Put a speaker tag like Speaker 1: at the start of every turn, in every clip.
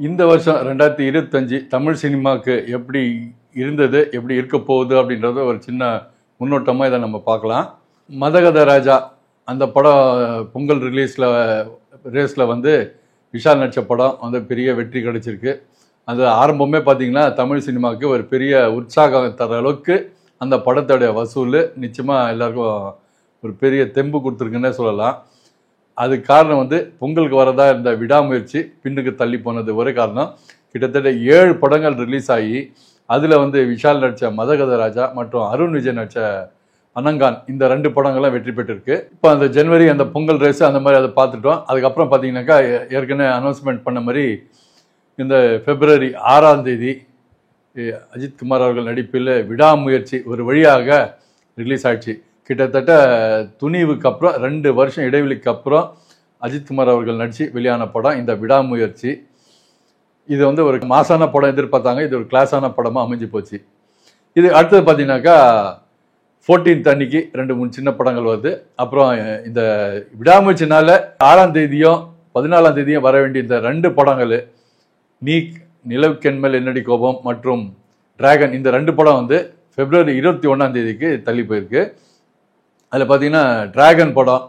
Speaker 1: இந்த வருஷம் 2025 தமிழ் சினிமாவுக்கு எப்படி இருந்தது, எப்படி இருக்க போகுது அப்படின்றத ஒரு சின்ன முன்னோட்டமாக இதை நம்ம பார்க்கலாம். மதகத ராஜா அந்த படம் பொங்கல் ரேஸில் வந்து விஷால் நடித்த படம் வந்து பெரிய வெற்றி கிடைச்சிருக்கு. அது ஆரம்பமே பார்த்தீங்கன்னா தமிழ் சினிமாவுக்கு ஒரு பெரிய உற்சாகம் தர அளவுக்கு அந்த படத்தோடைய வசூல் நிச்சயமாக எல்லாருக்கும் ஒரு பெரிய தெம்பு கொடுத்துருக்குன்னே சொல்லலாம். அதுக்கு காரணம் வந்து பொங்கலுக்கு வரதா இருந்த விடாமுயற்சி பின்னுக்கு தள்ளி போனது ஒரே காரணம். கிட்டத்தட்ட 7 படங்கள் ரிலீஸ் ஆகி அதில் வந்து விஷால் நடித்த மதகத ராஜா மற்றும் அருண் விஜய் நடித்த அனங்கான் இந்த 2 படங்கள்லாம் வெற்றி பெற்றிருக்கு. இப்போ அந்த ஜனவரி அந்த பொங்கல் ரேஸ் அந்த மாதிரி அதை பார்த்துட்டோம். அதுக்கப்புறம் பார்த்தீங்கன்னாக்கா ஏற்கனவே அனௌன்ஸ்மெண்ட் பண்ண மாதிரி இந்த February 6ஆம் தேதி அஜித் குமார் அவர்கள் நடிப்பில் விடாமுயற்சி ஒரு வழியாக ரிலீஸ் ஆயிடுச்சு. கிட்டத்தட்ட துணிவுக்கு அப்புறம் 2 வருஷம் இடைவெளிக்கு அப்புறம் அஜித்குமார் அவர்கள் நடித்து வெளியான படம் இந்த விடாமுயற்சி. இது வந்து ஒரு மாசான படம் எதிர்பார்த்தாங்க, இது ஒரு கிளாஸான படமாக அமைஞ்சு போச்சு. இது அடுத்தது பார்த்தீங்கன்னாக்கா 14th அன்னைக்கு 2-3 சின்ன படங்கள் வருது. அப்புறம் இந்த விடாமுயற்சினால 6ஆம் தேதியும் 14ஆம் தேதியும் வர வேண்டிய இந்த 2 படங்கள் நீக் நிலவுக்கென்மேல் என்னடி கோபம் மற்றும் டிராகன் இந்த 2 படம் வந்து February 21ஆம் தேதிக்கு தள்ளி போயிருக்கு. அதில் பார்த்தீங்கன்னா டிராகன் படம்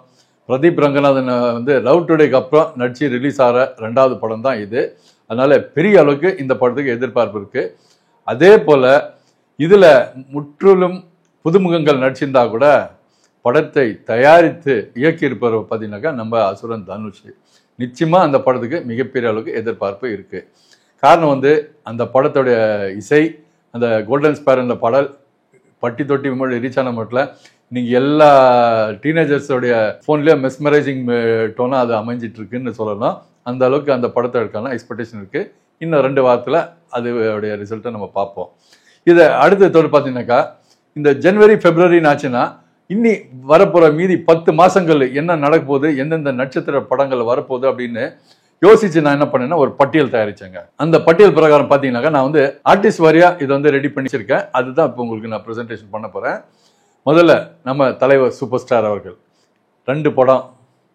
Speaker 1: பிரதீப் ரங்கநாதன் வந்து லவ் டுடேக்கு அப்புறம் நடிச்சு ரிலீஸ் ஆகிற 2வது படம் தான் இது. அதனால பெரிய அளவுக்கு இந்த படத்துக்கு எதிர்பார்ப்பு இருக்கு. அதே போல இதில் முற்றிலும் புதுமுகங்கள் நடிச்சிருந்தா கூட படத்தை தயாரித்து இயக்கியிருப்பவர் பார்த்தீங்கன்னாக்கா நம்ம அசுரன் தனுஷ். நிச்சயமாக அந்த படத்துக்கு மிகப்பெரிய அளவுக்கு எதிர்பார்ப்பு இருக்கு. காரணம் வந்து அந்த படத்தோடைய இசை, அந்த கோல்டன் ஸ்பேர் பாடல் பட்டி தொட்டி ரீச் ஆன மட்டும் நீங்கள் எல்லா டீனேஜர்ஸோடைய ஃபோன்லேயே மெஸ்மரைசிங் டோனாக அது அமைஞ்சிட்டு இருக்குன்னு சொல்லலாம். அந்த அளவுக்கு அந்த படத்திற்கான எக்ஸ்பெக்டேஷன் இருக்குது. இன்னும் 2 வாரத்தில் அதோடைய ரிசல்ட்டை நம்ம பார்ப்போம். இதை அடுத்ததோடு பார்த்தீங்கன்னாக்கா இந்த ஜனவரி February ஆச்சுன்னா இன்னி வரப்போகிற மீதி 10 மாதங்கள் என்ன நடக்க போகுது, எந்தெந்த நட்சத்திர படங்கள் வரப்போகுது அப்படின்னு யோசிச்சு நான் என்ன பண்ணேன்னா ஒரு பட்டியல் தயாரிச்சேங்க. அந்த பட்டியல் பிரகாரம் பார்த்தீங்கன்னாக்கா நான் வந்து ஆர்டிஸ்ட் வாரியா இதை வந்து ரெடி பண்ணிச்சிருக்கேன். அதுதான் இப்போ உங்களுக்கு நான் ப்ரெசன்டேஷன் பண்ண போகிறேன். முதல்ல நம்ம தலைவர் சூப்பர் ஸ்டார் அவர்கள் 2 படம்,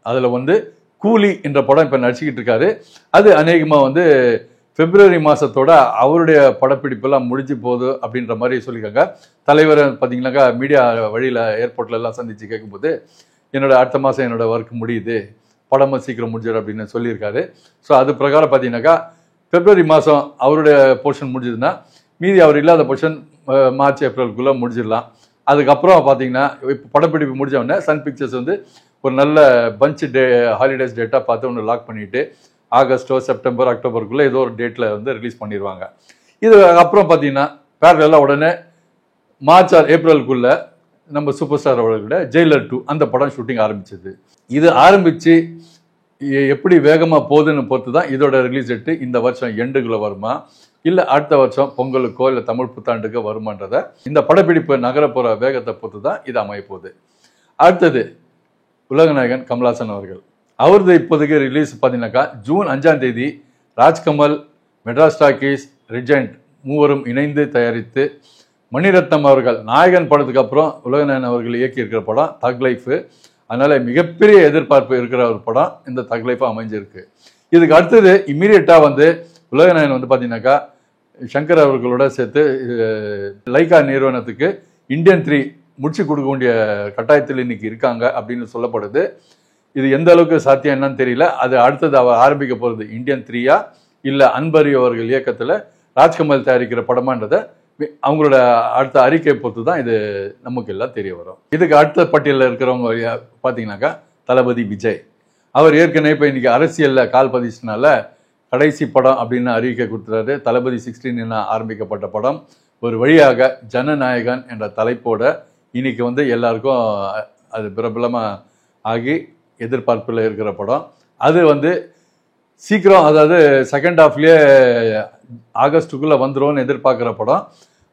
Speaker 1: அதில் வந்து கூலி என்ற படம் இப்போ நடிச்சுக்கிட்டு இருக்காரு. அது அநேகமாக வந்து February மாதத்தோட அவருடைய படப்பிடிப்பெல்லாம் முடிஞ்சு போகுது அப்படின்ற மாதிரி சொல்லியிருக்காங்க. தலைவர் பார்த்தீங்கன்னாக்கா மீடியா வழியில் ஏர்போர்ட்ல எல்லாம் சந்தித்து கேட்கும்போது அடுத்த மாதம் என்னோட ஒர்க் முடியுது, படமும் சீக்கிரம் முடிஞ்சிடும் அப்படின்னு சொல்லியிருக்காரு. ஸோ அது பிரகாரம் பார்த்தீங்கன்னாக்கா February மாதம் அவருடைய போர்ஷன் முடிஞ்சதுன்னா மீதி அவர் இல்லாத போர்ஷன் மார்ச் ஏப்ரலுக்குள்ளே முடிஞ்சிடலாம். அதுக்கப்புறம் பார்த்தீங்கன்னா இப்போ படப்பிடிப்பு முடிஞ்ச உடனே சன் பிக்சர்ஸ் வந்து ஒரு நல்ல பஞ்ச் ஹாலிடேஸ் டேட்டாக பார்த்து ஒன்று லாக் பண்ணிவிட்டு ஆகஸ்டோ செப்டம்பர் அக்டோபருக்குள்ளே ஏதோ ஒரு டேட்டில் வந்து ரிலீஸ் பண்ணிடுவாங்க. இது அப்புறம் பார்த்தீங்கன்னா பேரலாக உடனே மார்ச் ஆர் ஏப்ரலுக்குள்ளே நம்ம சூப்பர் ஸ்டார் அவர்களோட ஜெயிலர் 2 அந்த படம் ஷூட்டிங் ஆரம்பிச்சது. இது ஆரம்பித்து எப்படி வேகமாக போகுதுன்னு பொறுத்து தான் இதோட ரிலீஸ் டேட்டு இந்த வருஷம் எண்டுக்குள்ளே வருமா இல்லை அடுத்த வருஷம் பொங்கலுக்கோ இல்லை தமிழ் புத்தாண்டுக்கோ வருமானதை இந்த படப்பிடிப்பு நகரப்போகிற வேகத்தை பொறுத்து தான் இது அமைய போகுது. அடுத்தது உலகநாயகன் கமல்ஹாசன் அவர்கள், அவரது இப்போதைக்கு ரிலீஸ் பார்த்தீங்கன்னாக்கா ஜூன் 5ஆம் தேதி ராஜ்கமல், மெட்ராஸ் டாக்கீஸ், ரிஜெண்ட் மூவரும் இணைந்து தயாரித்து மணிரத்னம் அவர்கள் நாயகன் படத்துக்கு அப்புறம் உலகநாயகன் அவர்கள் இயக்கியிருக்கிற படம் தக் லைஃபு. அதனால மிகப்பெரிய எதிர்பார்ப்பு இருக்கிற ஒரு படம் இந்த தக் லைஃபாக அமைஞ்சிருக்கு. இதுக்கு அடுத்தது இம்மீடியட்டாக வந்து உலகநாயகன் வந்து பார்த்தீங்கன்னாக்கா சங்கர் அவர்களோட சேர்த்து லைகா நிறுவனத்துக்கு இந்தியன் 3 முடிச்சு கொடுக்க வேண்டிய கட்டாயத்தில் இன்னைக்கு இருக்காங்க அப்படின்னு சொல்லப்படுது. இது எந்த அளவுக்கு சாத்தியம் என்னன்னு தெரியல. அது அடுத்தது அவர் ஆரம்பிக்க போகிறது இந்தியன் 3யா இல்லை அன்பரி அவர்கள் இயக்கத்தில் ராஜ்கமல் தயாரிக்கிற படமான்றதை அவங்களோட அடுத்த அறிக்கை பொறுத்து தான் இது நமக்கு எல்லாம் தெரிய வரும். இதுக்கு அடுத்த பட்டியலில் இருக்கிறவங்க பார்த்தீங்கன்னாக்கா தளபதி விஜய். அவர் ஏற்கனவே இப்போ இன்னைக்கு அரசியலில் கால் பதிச்சனால கடைசி படம் அப்படின்னு அறிவிக்கை கொடுத்துறாரு. தளபதி 16 என ஆரம்பிக்கப்பட்ட படம் ஒரு வழியாக ஜனநாயகன் என்ற தலைப்போட இன்னைக்கு வந்து எல்லாருக்கும் அது பிரபலமாக ஆகி எதிர்பார்ப்பில் இருக்கிற படம். அது வந்து சீக்கிரம், அதாவது செகண்ட் ஹாஃப்லேயே ஆகஸ்டுக்குள்ளே வந்துடும்னு எதிர்பார்க்குற படம்.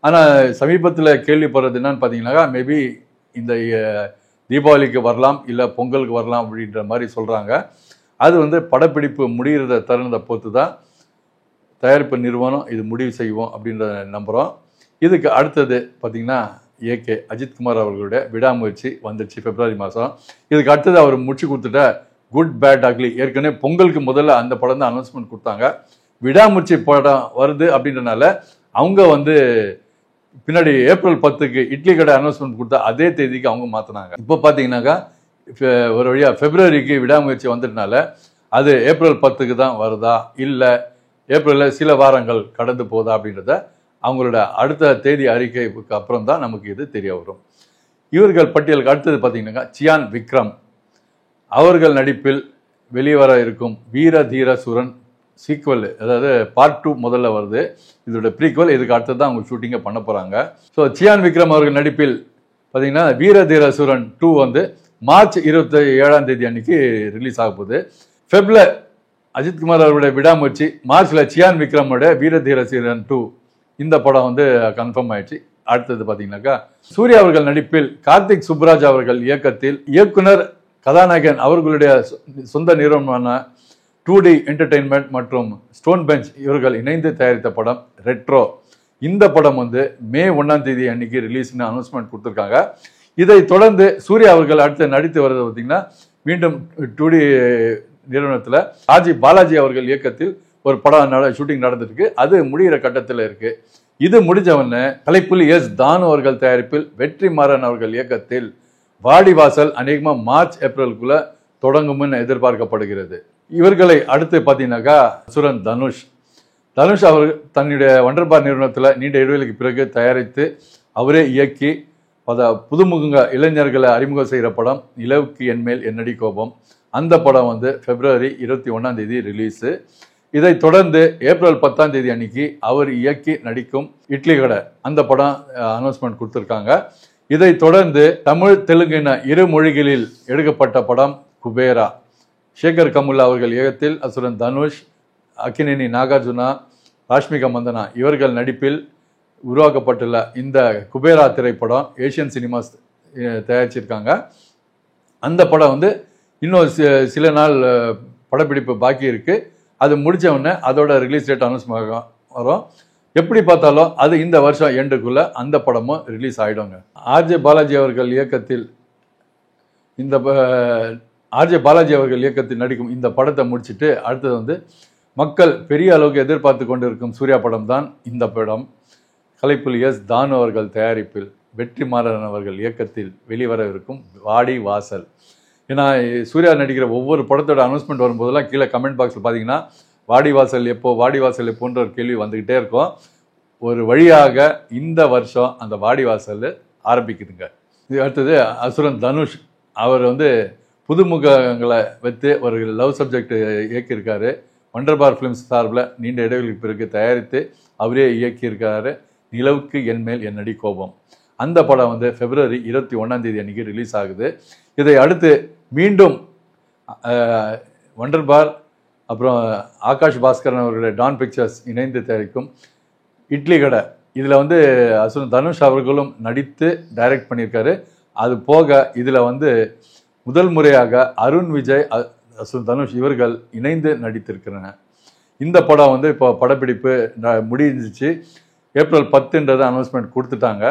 Speaker 1: ஆனால் சமீபத்தில் கேள்விப்படுறது என்னன்னு பார்த்தீங்கன்னாக்கா மேபி இந்த தீபாவளிக்கு வரலாம் இல்லை பொங்கலுக்கு வரலாம் அப்படின்ற மாதிரி சொல்கிறாங்க. அது வந்து படப்பிடிப்பு முடிகிற தருணத்தை பொறுத்து தான் தயாரிப்பு நிறுவனம் இது முடிவு செய்வோம் அப்படின்ற நம்புகிறோம். இதுக்கு அடுத்தது பார்த்தீங்கன்னா ஏகே அஜித்குமார் அவர்களுடைய விடாமுயற்சி வந்துடுச்சு February மாதம். இதுக்கு அடுத்தது அவர் முடிச்சு கொடுத்துட்ட குட் பேட் அக்லி. ஏற்கனவே பொங்கலுக்கு முதல்ல அந்த படம் தான் அனௌன்ஸ்மெண்ட் கொடுத்தாங்க. விடாமுயற்சி படம் வருது அப்படின்றனால அவங்க வந்து பின்னாடி ஏப்ரல் 10க்கு இட்லி கடை அனௌன்ஸ்மெண்ட் கொடுத்தா அதே தேதிக்கு அவங்க மாற்றினாங்க. இப்போ பார்த்தீங்கன்னாக்கா ஒரு வழியாக பிப்ரவரிக்கு விடாமுயற்சி வந்ததுனால அது ஏப்ரல் 10க்கு தான் வருதா இல்லை ஏப்ரலில் சில வாரங்கள் கடந்து போதா அப்படின்றத அவங்களோட அடுத்த தேதி அறிக்கைக்கு அப்புறம் தான் நமக்கு இது தெரிய வரும். இவர்கள் பட்டியலுக்கு அடுத்தது பார்த்தீங்கன்னாக்கா சியான் விக்ரம் அவர்கள் நடிப்பில் வெளிவர இருக்கும் வீர தீர சுரன் சீக்வல், அதாவது பார்ட் 2 முதல்ல வருது. இதோட ப்ரீக்வல் இதுக்கு அடுத்தது தான் அவங்க ஷூட்டிங்கை பண்ண போகிறாங்க. ஸோ சியான் விக்ரம் அவர்கள் நடிப்பில் பார்த்தீங்கன்னா வீர தீர சுரன் 2 வந்து மார்ச் 27ஆம் தேதி அன்னைக்கு ரிலீஸ் ஆக போகுது. ஃபெப்ல அஜித்குமார் அவருடைய விடாமுயற்சி, மார்ச்ல சியான் விக்ரமோட வீர தீர சுரன் 2 இந்த படம் வந்து கன்ஃபார்ம் ஆயிடுச்சு. அடுத்தது பார்த்தீங்கன்னாக்கா சூர்யா அவர்கள் நடிப்பில் கார்த்திக் சுப்ராஜ் அவர்கள் இயக்கத்தில் இயக்குனர் கதாநாயகன் அவர்களுடைய சொந்த நிறுவனமான 2D என்டர்டெயின்மெண்ட் மற்றும் ஸ்டோன் பெஞ்ச் இவர்கள் இணைந்து தயாரித்த படம் ரெட்ரோ. இந்த படம் வந்து மே 1ஆம் தேதி அன்னைக்கு ரிலீஸ்னு அனௌன்ஸ்மெண்ட் கொடுத்துருக்காங்க. இதை தொடர்ந்து சூர்யா அவர்கள் அடுத்து நடித்து வர்றது பார்த்தீங்கன்னா மீண்டும் 2D நிறுவனத்தில் ராஜி பாலாஜி அவர்கள் இயக்கத்தில் ஒரு படம் ஷூட்டிங் நடந்துருக்கு. அது முடிகிற கட்டத்தில் இருக்கு. இது முடிஞ்சவொன்னே கலைப்புலி எஸ் தானு அவர்கள் தயாரிப்பில் வெற்றிமாறன் அவர்கள் இயக்கத்தில் வாடிவாசல் அநேகமாக மார்ச் ஏப்ரலுக்குள்ள தொடங்கும்னு எதிர்பார்க்கப்படுகிறது. இவர்களை அடுத்து பார்த்தீங்கன்னாக்கா சுரன் தனுஷ் அவர் தன்னுடைய வண்டர்பார் நிறுவனத்தில் நீண்ட இடைவெளிக்கு பிறகு தயாரித்து அவரே இயக்கி புதுமுக இளைஞர்களை அறிமுகம் செய்கிற படம் நிலவுக்கு என்மேல் என்னடி கோபம். அந்த படம் வந்து பிப்ரவரி 21ஆம் தேதி ரிலீஸு. இதை தொடர்ந்து ஏப்ரல் 10ஆம் தேதி அன்னைக்கு அவர் இயக்கி நடிக்கும் இட்லி கடை அந்த படம் அனௌன்ஸ்மெண்ட் கொடுத்துருக்காங்க. இதை தொடர்ந்து தமிழ் தெலுங்கு இரு மொழிகளில் எடுக்கப்பட்ட படம் குபேரா, சேகர் கமுல்லா அவர்கள் இயக்கத்தில் அசுரன் தனுஷ், அக்கினேனி நாகார்ஜுனா, ராஷ்மிகா மந்தனா இவர்கள் நடிப்பில் உருவாக்கப்பட்டுள்ள இந்த குபேரா திரைப்படம் ஏஷியன் சினிமாஸ் தயாரிச்சிருக்காங்க. அந்த படம் வந்து இன்னும் சில நாள் படப்பிடிப்பு பாக்கி இருக்கு. அது முடிச்ச உடனே அதோட ரிலீஸ் டேட் அனௌன்ஸ் வரும். எப்படி பார்த்தாலும் அது இந்த வருஷம் எண்டுக்குள்ள அந்த படமும் ரிலீஸ் ஆயிடுங்க. ஆர்ஜே பாலாஜி அவர்கள் இயக்கத்தில் நடிக்கும் இந்த படத்தை முடிச்சுட்டு அடுத்தது வந்து மக்கள் பெரிய அளவுக்கு எதிர்பார்த்து கொண்டு இருக்கும் சூர்யா படம் தான் இந்த படம். கலைப்புலி எஸ் தானு அவர்கள் தயாரிப்பில் வெற்றிமாறன் அவர்கள் இயக்கத்தில் வெளிவர இருக்கும் வாடி வாசல். ஏன்னா சூர்யா நடிக்கிற ஒவ்வொரு படத்தோட அனௌன்ஸ்மெண்ட் வரும்போதெல்லாம் கீழே கமெண்ட் பாக்ஸில் பார்த்தீங்கன்னா வாடி வாசல் எப்போன்ற ஒரு கேள்வி வந்துக்கிட்டே இருக்கும். ஒரு வழியாக இந்த வருஷம் அந்த வாடி வாசல் ஆரம்பிக்குதுங்க. இது அடுத்தது அசுரன் தனுஷ் அவர் வந்து புதுமுகங்களை வைத்து ஒரு லவ் சப்ஜெக்ட் இயக்கியிருக்காரு. வண்டர்பார் ஃபிலிம்ஸ் சார்பில் நீண்ட இடைவெளிக்கு பிறகு தயாரித்து அவரே இயக்கியிருக்காரு நிலவுக்கு என்மேல் என்னடி கோபம். அந்த படம் வந்து பிப்ரவரி 21ஆம் தேதி அன்னைக்கு ரிலீஸ் ஆகுது. இதை அடுத்து மீண்டும் வண்டர்பார் அப்புறம் ஆகாஷ் பாஸ்கரன் அவர்களுடைய டான் பிக்சர்ஸ் இணைந்து தயாரிக்கும் இட்லி கடை, இதில் வந்து அசுரன் தனுஷ் அவர்களும் நடித்து டைரக்ட் பண்ணியிருக்காரு. அது போக இதில் வந்து முதல் முறையாக அருண் விஜய், அசுரன் தனுஷ் இவர்கள் இணைந்து நடித்திருக்கிறாங்க. இந்த படம் வந்து இப்போ படப்பிடிப்பு முடிஞ்சிச்சு. ஏப்ரல் 10ன்றது அனௌன்ஸ்மெண்ட் கொடுத்துட்டாங்க.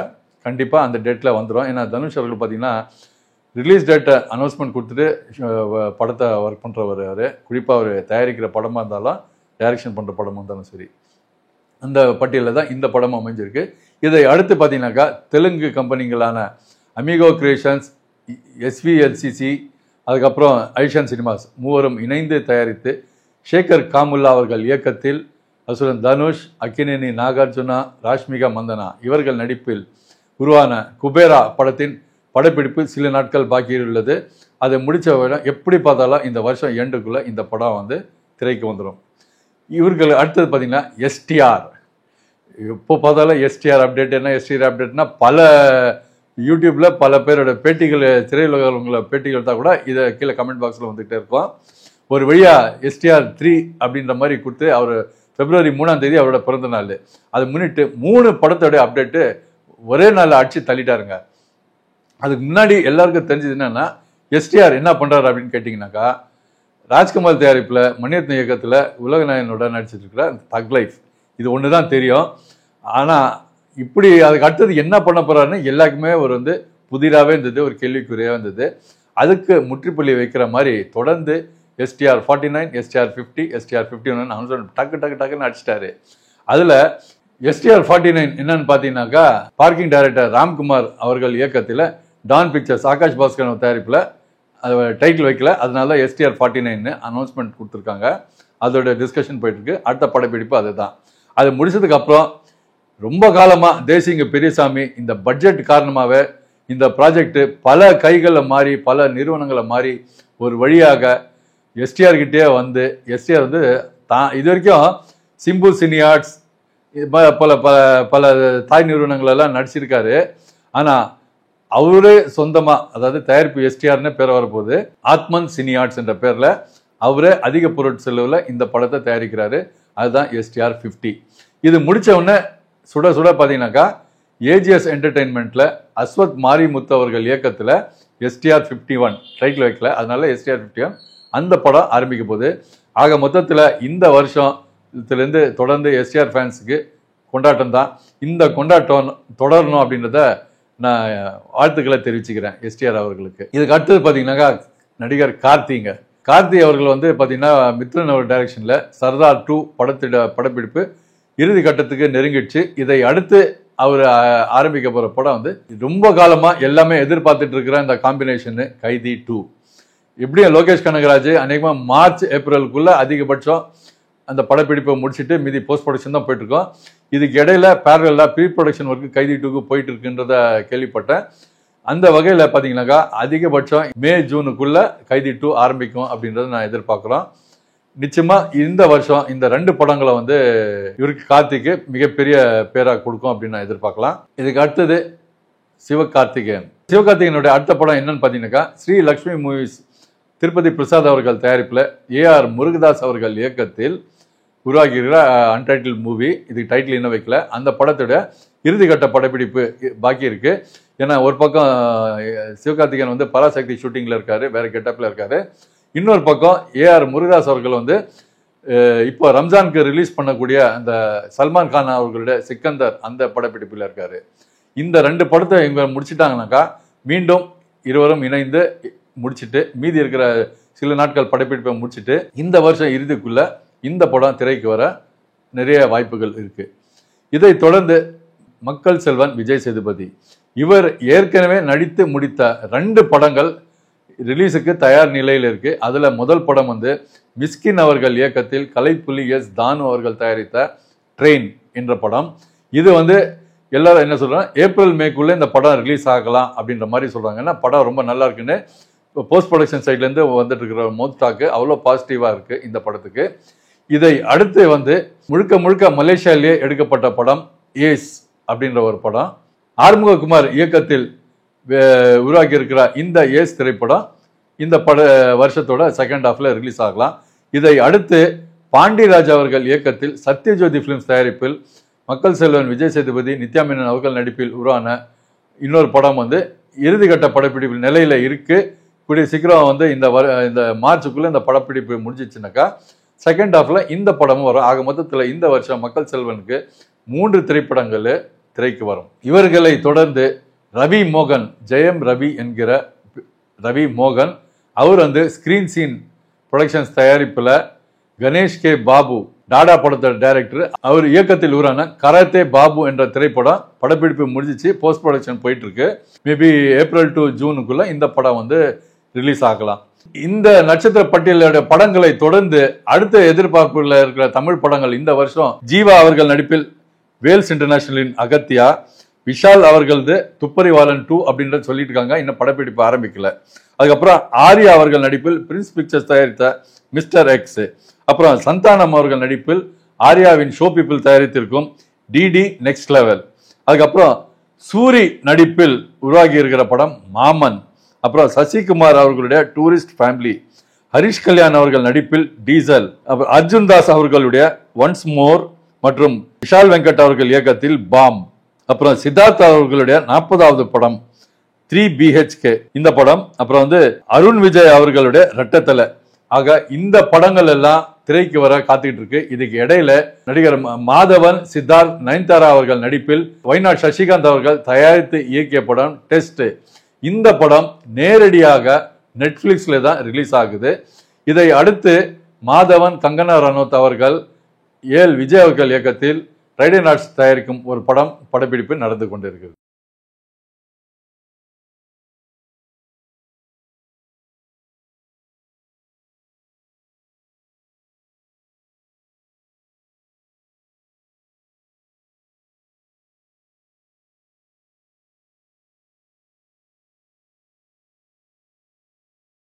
Speaker 1: கண்டிப்பாக அந்த டேட்டில் வந்துடும். ஏன்னா தனுஷ் அவர்கள் பார்த்தீங்கன்னா ரிலீஸ் டேட்டை அனௌன்ஸ்மெண்ட் கொடுத்துட்டு படத்தை ஒர்க் பண்ணுறவர் அவர். குறிப்பாக அவர் தயாரிக்கிற படமாக இருந்தாலும் டைரக்ஷன் பண்ணுற படமாக இருந்தாலும் சரி, அந்த பட்டியலில் தான் இந்த படம் அமைஞ்சிருக்கு. இதை அடுத்து பார்த்தீங்கன்னாக்கா தெலுங்கு கம்பெனிகளான அமிகோ கிரியேஷன்ஸ், SVLCC, அதுக்கப்புறம் ஐஷன் சினிமாஸ் மூவரும் இணைந்து தயாரித்து சேகர் காமுல்லா அவர்கள் இயக்கத்தில் அசுரன் தனுஷ், அக்கினேனி நாகார்ஜுனா, ராஷ்மிகா மந்தனா இவர்கள் நடிப்பில் உருவான குபேரா படத்தின் படப்பிடிப்பு சில நாட்கள் பாக்கி உள்ளது. அதை முடிச்ச விட எப்படி பார்த்தாலும் இந்த வருஷம் எண்டுக்குள்ளே இந்த படம் வந்து திரைக்கு வந்துடும். இவர்கள் அடுத்தது பார்த்தீங்கன்னா STR. இப்போ பார்த்தாலும் STR அப்டேட்னா பல யூடியூப்பில் பல பேரோட பேட்டிகள், திரையுலகங்கள பேட்டிகள் தான் கூட இதை கீழே கமெண்ட் பாக்ஸில் வந்துகிட்டே இருக்கும். ஒரு வழியாக STR 3 அப்படின்ற மாதிரி கொடுத்து அவர் பிப்ரவரி 3ஆம் தேதி அவரோட பிறந்த நாள், அதை முன்னிட்டு 3 படத்தோடைய அப்டேட்டு ஒரே நாளில் அடிச்சு தள்ளிட்டாருங்க. அதுக்கு முன்னாடி எல்லாருக்கும் தெரிஞ்சது என்னன்னா STR என்ன பண்ணுறாரு அப்படின்னு கேட்டிங்கனாக்கா, ராஜ்கமல் தயாரிப்பில் மணிரத்ன இயக்கத்தில் உலகநாயகனோட நடிச்சிட்டு இருக்கிற தக் லைஃப் இது ஒன்று தான் தெரியும். ஆனால் இப்படி அதுக்கு அடுத்தது என்ன பண்ண போகிறாருன்னு எல்லாருக்குமே ஒரு வந்து புதிராகவே இருந்தது, ஒரு கேள்விக்குறியாக இருந்தது. அதுக்கு முற்றுப்புள்ளி வைக்கிற மாதிரி தொடர்ந்து STR 49, STR 50, STR 51 அனௌன்ஸ்மெண்ட் டக்குன்னு அடிச்சிட்டாரு. அதில் STR 49 என்னன்னு பார்த்தீங்கன்னாக்கா, பார்க்கிங் டைரக்டர் ராம்குமார் அவர்கள் இயக்கத்தில் டான் பிக்சர்ஸ் ஆகாஷ் பாஸ்கர் தயாரிப்பில் டைட்டில் வைக்கல, அதனால STR 49 அனௌன்ஸ்மெண்ட் கொடுத்துருக்காங்க. அதோட டிஸ்கஷன் போயிட்டு இருக்கு. அடுத்த படப்பிடிப்பு அதுதான். அது முடிச்சதுக்கு அப்புறம் ரொம்ப காலமா தேசிங்க பெரியசாமி இந்த பட்ஜெட் காரணமாகவே இந்த ப்ராஜெக்ட் பல கைகளை மாறி பல நிறுவனங்களை மாறி ஒரு வழியாக STR கிட்டே வந்து STR வந்து இது வரைக்கும் சிம்பு சினியார்ட்ஸ் பல பல பல தாய் நிறுவனங்கள் எல்லாம் நடிச்சிருக்காரு. ஆனா அவரே சொந்தமா, அதாவது தயாரிப்பு STRன்னு பேர் வரப்போகுது, ஆத்மன் சினியார்ட்ஸ் என்ற பேர்ல அவரே அதிக பொருட்செலவுல இந்த படத்தை தயாரிக்கிறாரு. அதுதான் STR 50. இது முடிச்ச உடனே சுட சுட பார்த்தீங்கன்னாக்கா AGS என்டர்டெயின்மெண்ட்ல அஸ்வத் மாரிமுத்து அவர்கள் இயக்கத்தில் STR 51 டைட்டில் வைக்கல, அதனால STR 51 அந்த படம் ஆரம்பிக்க போகுது. ஆக மொத்தத்தில் இந்த வருஷத்துலேருந்து தொடர்ந்து STR ஃபேன்ஸுக்கு கொண்டாட்டம் தான். இந்த கொண்டாட்டம் தொடரணும் அப்படின்றத நான் வாழ்த்துக்களை தெரிவிச்சுக்கிறேன் STR அவர்களுக்கு. இதுக்கு அடுத்தது பார்த்தீங்கன்னாக்கா நடிகர் கார்த்தி அவர்கள் வந்து பார்த்தீங்கன்னா மித்ரன் அவர் டைரக்ஷனில் சர்தார் 2 படப்பிடிப்பு இறுதி கட்டத்துக்கு நெருங்கிடுச்சு. இதை அடுத்து அவர் ஆரம்பிக்க போகிற படம் வந்து ரொம்ப காலமாக எல்லாமே எதிர்பார்த்துட்டு இருக்கிற இந்த காம்பினேஷனு கைதி 2. எப்படியும் லோகேஷ் கனகராஜ் அநேகமாக மார்ச் ஏப்ரலுக்குள்ள அதிகபட்சம் அந்த படப்பிடிப்பை முடிச்சுட்டு மீதி போஸ்ட் ப்ரொடக்ஷன் தான் போயிட்டுருக்கோம். இதுக்கு இடையில பேரலாக ப்ரீ ப்ரொடக்ஷன் ஒர்க்கு கைதி 2க்கு போயிட்டு இருக்குன்றத கேள்விப்பட்டேன். அந்த வகையில் பார்த்தீங்கன்னாக்கா அதிகபட்சம் மே ஜூனுக்குள்ள கைதி 2 ஆரம்பிக்கும் அப்படின்றத நான் எதிர்பார்க்குறோம். நிச்சயமா இந்த வருஷம் இந்த 2 படங்களை வந்து இவருக்கு கார்த்திக்கு மிகப்பெரிய பேராக கொடுக்கும் அப்படின்னு நான் எதிர்பார்க்கலாம். இதுக்கு அடுத்தது சிவகார்த்திகேயனுடைய அடுத்த படம் என்னன்னு பார்த்தீங்கன்னாக்கா ஸ்ரீ லக்ஷ்மி மூவிஸ் திருப்பதி பிரசாத் அவர்கள் தயாரிப்பில் AR முருகதாஸ் அவர்கள் இயக்கத்தில் உருவாகியிருக்கிற அன்டைட்டில் மூவி. இதுக்கு டைட்டில் இன்னும் வைக்கல. அந்த படத்தோட இறுதிக்கட்ட படப்பிடிப்பு பாக்கி இருக்கு. ஏன்னா ஒரு பக்கம் சிவகார்த்திகேயன் வந்து பராசக்தி ஷூட்டிங்கில் இருக்காரு, வேற கெட்டப்பில் இருக்காரு. இன்னொரு பக்கம் AR முருகதாஸ் அவர்கள் வந்து இப்போ ரம்ஜானுக்கு ரிலீஸ் பண்ணக்கூடிய அந்த சல்மான் கான் அவர்களுடைய சிக்கந்தர் அந்த படப்பிடிப்பில் இருக்காரு. இந்த 2 படத்தை இவங்க முடிச்சுட்டாங்கனாக்கா மீண்டும் இருவரும் இணைந்து முடிச்சுட்டு மீதி இருக்கிற சில நாட்கள் படப்பிடிப்பை முடிச்சுட்டு இந்த வருஷம் இறுதிக்குள்ள இந்த படம் திரைக்கு வர நிறைய வாய்ப்புகள் இருக்கு. இதை தொடர்ந்து மக்கள் செல்வன் விஜய் சேதுபதி இவர் ஏற்கனவே நடித்து முடித்த 2 படங்கள் ரிலீஸுக்கு தயார் நிலையில் இருக்கு. அதுல முதல் படம் வந்து மிஸ்கின் அவர்கள் இயக்கத்தில் கலைப்புலி தானு அவர்கள் தயாரித்த ட்ரெயின் என்ற படம். இது வந்து எல்லாரும் என்ன சொல்றாங்க, ஏப்ரல் மேக்குள்ள இந்த படம் ரிலீஸ் ஆகலாம் அப்படின்ற மாதிரி சொல்றாங்க. ஏன்னா படம் ரொம்ப நல்லா இருக்குன்னு போஸ்ட் ப்ரொடக்ஷன் சைட்லேருந்து வந்துட்டு இருக்கிற மவுத் டாக்கு அவ்வளோ பாசிட்டிவாக இருக்கு இந்த படத்துக்கு. இதை அடுத்து வந்து முழுக்க மலேசியாலேயே எடுக்கப்பட்ட படம் ஏஸ் அப்படின்ற ஒரு படம். ஆறுமுககுமார் இயக்கத்தில் உருவாக்கி இருக்கிற இந்த ஏஸ் திரைப்படம் இந்த வருஷத்தோட செகண்ட் ஹாஃப்ல ரிலீஸ் ஆகலாம். இதை அடுத்து பாண்டிராஜ் அவர்கள் இயக்கத்தில் சத்யஜோதி பிலிம்ஸ் தயாரிப்பில் மக்கள் செல்வன் விஜய் சேதுபதி நித்யா மேனன் அவர்கள் நடிப்பில் உருவான இன்னொரு படம் வந்து இறுதிக்கட்ட படப்பிடிப்பு நிலையில இருக்கு. கூடிய சீக்கிரம் வந்து இந்த மார்ச்சுக்குள்ள இந்த படப்பிடிப்பு முடிஞ்சிச்சுனாக்கா செகண்ட் ஹாஃப்ல இந்த படமும் வரும். ஆக மொத்தத்தில் இந்த வருஷம் மக்கள் செல்வனுக்கு 3 திரைப்படங்கள் திரைக்கு வரும். இவர்களை தொடர்ந்து ரவி மோகன், ஜெயம் ரவி என்கிற ரவி மோகன், அவர் வந்து ஸ்கிரீன் சீன் ப்ரொடக்ஷன்ஸ் தயாரிப்புல கணேஷ் கே பாபு டாடா படத்தோட டைரக்டர், அவர் இயக்கத்தில் உருவான கராத்தே பாபு என்ற திரைப்படம் படப்பிடிப்பு முடிஞ்சிச்சு, போஸ்ட் ப்ரொடக்ஷன் போயிட்டு இருக்கு. மேபி ஏப்ரல் டு ஜூனுக்குள்ள இந்த படம் வந்து ரிலீஸ் ஆகலாம். இந்த நட்சத்திர பட்டியலோட படங்களை தொடர்ந்து அடுத்த எதிர்பார்ப்புல இருக்கிற தமிழ் படங்கள் இந்த வருஷம் ஜீவா அவர்கள் நடிப்பில் வேல்ஸ் இன்டர்நேஷனலின் அகத்தியா, விஷால் அவர்களது துப்பறிவாளன் 2 அப்படின்றத சொல்லிட்டு இருக்காங்க, இன்னும் படப்பிடிப்பு ஆரம்பிக்கல. அதுக்கப்புறம் ஆர்யா அவர்கள் நடிப்பில் பிரின்ஸ் பிக்சர்ஸ் தயாரித்த மிஸ்டர் எக்ஸ், அப்புறம் சந்தானம் அவர்கள் நடிப்பில் ஆர்யாவின் ஷோ பீப்பிள் தயாரித்திருக்கும் டிடி நெக்ஸ்ட் லெவல், அதுக்கப்புறம் சூரி நடிப்பில் உருவாகி இருக்கிற படம் மாமன், அப்புறம் சசிகுமார் அவர்களுடைய டூரிஸ்ட் ஃபேமிலி, ஹரிஷ் கல்யாண் அவர்கள் நடிப்பில் டீசல், அப்புறம் அர்ஜுன் தாஸ் அவர்களுடைய ஒன்ஸ் மோர் மற்றும் விஷால் வெங்கட் அவர்கள் இயக்கத்தில் பாம், அப்புறம் சித்தார்த் அவர்களுடைய 40வது படம் 3 BHK இந்த படம், அப்புறம் வந்து அருண் விஜய் அவர்களுடைய ரெட்டத்தலை. ஆக இந்த படங்கள் எல்லாம் திரைக்கு வர காத்துக்கிட்டு இருக்கு. இதுக்கு இடையில நடிகர் மாதவன், சித்தார்த், நயன்தாரா அவர்கள் நடிப்பில் வைநாட் சசிகாந்த் அவர்கள் தயாரித்து இயக்கிய படம் டெஸ்ட். இந்த படம் நேரடியாக நெட்ஃபிளிக்ஸ்ல தான் ரிலீஸ் ஆகுது. இதை அடுத்து மாதவன் கங்கனா ரனோத் அவர்கள் விஜய் அவர்கள் இயக்கத்தில் ரைடன் ஆர்ட்ஸ் தயாரிக்கும் ஒரு படப்பிடிப்பு நடந்து கொண்டிருக்கிறது.